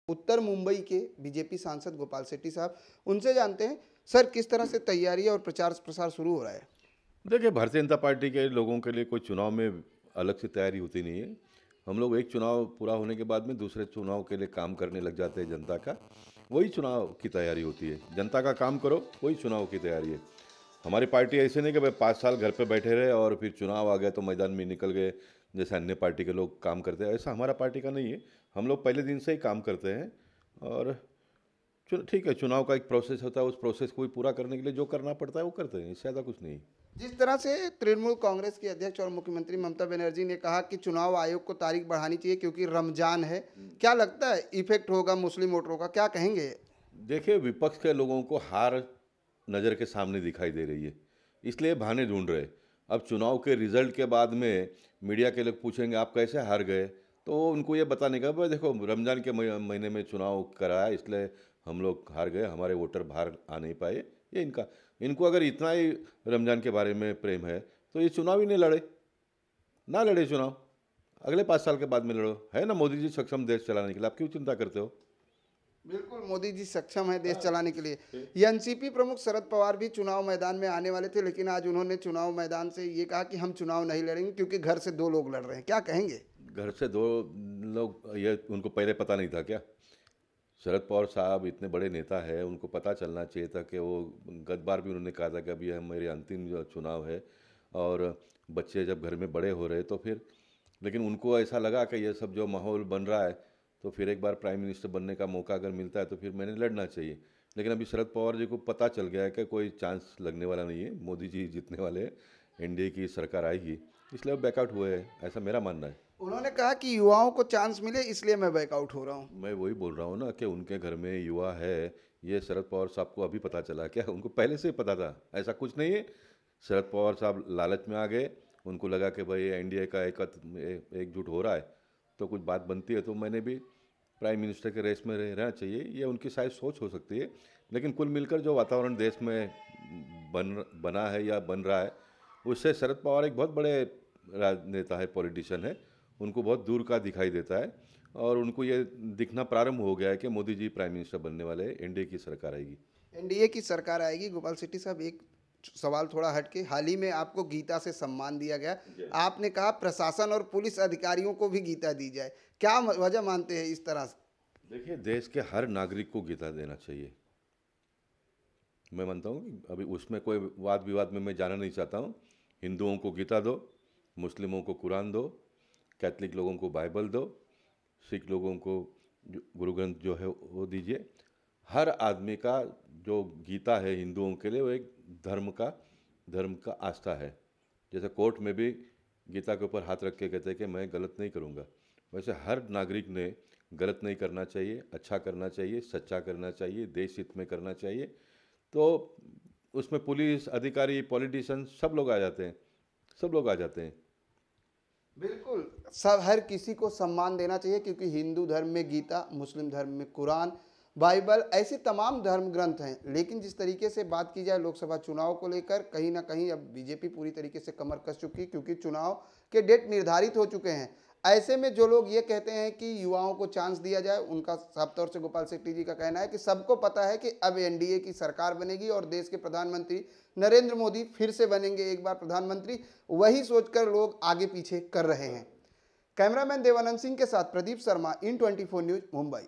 उत्तर मुंबई के बीजेपी सांसद गोपाल शेट्टी साहब, उनसे जानते हैं सर किस तरह से तैयारी और प्रचार प्रसार शुरू हो रहा है। देखिए, भारतीय जनता पार्टी के लोगों के लिए कोई चुनाव में अलग से तैयारी होती नहीं है। हम लोग एक चुनाव पूरा होने के बाद में दूसरे चुनाव के लिए काम करने लग जाते हैं जनता का। वही चुनाव की तैयारी होती है। जनता का काम करो, वही चुनाव की तैयारी है। हमारी पार्टी ऐसे नहीं कि भाई 5 साल घर पे बैठे रहे और फिर चुनाव आ गए तो मैदान में निकल गए, जैसे अन्य पार्टी के लोग काम करते हैं। ऐसा हमारा पार्टी का नहीं है। हम लोग पहले दिन से ही काम करते हैं और ठीक है, चुनाव का एक प्रोसेस होता है, उस प्रोसेस को भी पूरा करने के लिए जो करना पड़ता है वो करते हैं, इससे ज़्यादा कुछ नहीं। जिस तरह से तृणमूल कांग्रेस की अध्यक्ष और मुख्यमंत्री ममता बनर्जी ने कहा कि चुनाव आयोग को तारीख बढ़ानी चाहिए क्योंकि रमजान है, क्या लगता है इफेक्ट होगा मुस्लिम वोटरों का, क्या कहेंगे? देखिए, विपक्ष के लोगों को हार नज़र के सामने दिखाई दे रही है, इसलिए बहाने ढूंढ रहे। अब चुनाव के रिजल्ट के बाद में मीडिया के लोग पूछेंगे आप कैसे हार गए, तो उनको ये बताने का भाई देखो, रमज़ान के महीने में चुनाव कराया इसलिए हम लोग हार गए, हमारे वोटर बाहर आ नहीं पाए। ये इनको अगर इतना ही रमज़ान के बारे में प्रेम है तो ये चुनाव ही नहीं लड़े, ना लड़े चुनाव, अगले 5 साल के बाद में लड़ो। है ना मोदी जी सक्षम देश चलाने के लिए, आप क्यों चिंता करते हो? बिल्कुल, मोदी जी सक्षम है देश चलाने के लिए। एनसीपी प्रमुख शरद पवार भी चुनाव मैदान में आने वाले थे, लेकिन आज उन्होंने चुनाव मैदान से ये कहा कि हम चुनाव नहीं लड़ेंगे क्योंकि घर से 2 लोग लड़ रहे हैं, क्या कहेंगे? घर से 2 लोग, ये उनको पहले पता नहीं था क्या? शरद पवार साहब इतने बड़े नेता है, उनको पता चलना चाहिए था कि वो गत बार भी उन्होंने कहा था कि अभी मेरे अंतिम जो चुनाव है और बच्चे जब घर में बड़े हो रहे तो फिर, लेकिन उनको ऐसा लगा कि ये सब जो माहौल बन रहा है तो फिर एक बार प्राइम मिनिस्टर बनने का मौका अगर मिलता है तो फिर मैंने लड़ना चाहिए। लेकिन अभी शरद पवार जी को पता चल गया है कि कोई चांस लगने वाला नहीं है, मोदी जी जीतने वाले हैं, एनडीए की सरकार आएगी, इसलिए वो बैकआउट हुए हैं, ऐसा मेरा मानना है। उन्होंने कहा कि युवाओं को चांस मिले इसलिए मैं बैकआउट हो रहा हूँ। मैं वही बोल रहा हूँ ना कि उनके घर में युवा है, ये शरद पवार साहब को अभी पता चला क्या? उनको पहले से ही पता था? ऐसा कुछ नहीं है। शरद पवार साहब लालच में आ गए, उनको लगा कि भाई एनडीए का एकजुट हो रहा है तो कुछ बात बनती है, तो मैंने भी प्राइम मिनिस्टर के रेस में रहना चाहिए, ये उनकी शायद सोच हो सकती है। लेकिन कुल मिलकर जो वातावरण देश में बना है या बन रहा है, उससे शरद पवार एक बहुत बड़े राजनेता है, पॉलिटिशियन है, उनको बहुत दूर का दिखाई देता है और उनको ये दिखना प्रारंभ हो गया है कि मोदी जी प्राइम मिनिस्टर बनने वाले हैं, एनडीए की सरकार आएगी। एनडीए की सरकार आएगी। गोपाल शेट्टी साहब, एक सवाल थोड़ा हटके, हाल ही में आपको गीता से सम्मान दिया गया, आपने कहा प्रशासन और पुलिस अधिकारियों को भी गीता दी जाए, क्या वजह मानते हैं इस तरह से? देखिए, देश के हर नागरिक को गीता देना चाहिए। मैं मानता हूँ कि अभी उसमें कोई वाद विवाद में मैं जाना नहीं चाहता हूँ। हिंदुओं को गीता दो, मुस्लिमों को कुरान दो, कैथलिक लोगों को बाइबल दो, सिख लोगों को गुरु ग्रंथ जो है वो दीजिए। हर आदमी का जो गीता है हिंदुओं के लिए वो एक धर्म का आस्था है। जैसे कोर्ट में भी गीता के ऊपर हाथ रख के कहते हैं कि मैं गलत नहीं करूँगा, वैसे हर नागरिक ने गलत नहीं करना चाहिए, अच्छा करना चाहिए, सच्चा करना चाहिए, देश हित में करना चाहिए। तो उसमें पुलिस अधिकारी, पॉलिटिशियन सब लोग आ जाते हैं, सब लोग आ जाते हैं। बिल्कुल, सब हर किसी को सम्मान देना चाहिए क्योंकि हिंदू धर्म में गीता, मुस्लिम धर्म में कुरान, बाइबल, ऐसे तमाम धर्म ग्रंथ हैं। लेकिन जिस तरीके से बात की जाए लोकसभा चुनाव को लेकर, कहीं ना कहीं अब बीजेपी पूरी तरीके से कमर कस चुकी है क्योंकि चुनाव के डेट निर्धारित हो चुके हैं। ऐसे में जो लोग ये कहते हैं कि युवाओं को चांस दिया जाए, उनका साफ तौर से गोपाल शेट्टी जी का कहना है कि सबको पता है कि अब एनडीए की सरकार बनेगी और देश के प्रधानमंत्री नरेंद्र मोदी फिर से बनेंगे एक बार प्रधानमंत्री, वही सोचकर लोग आगे पीछे कर रहे हैं। कैमरामैन देवानंद सिंह के साथ प्रदीप शर्मा, इन 24 न्यूज, मुंबई।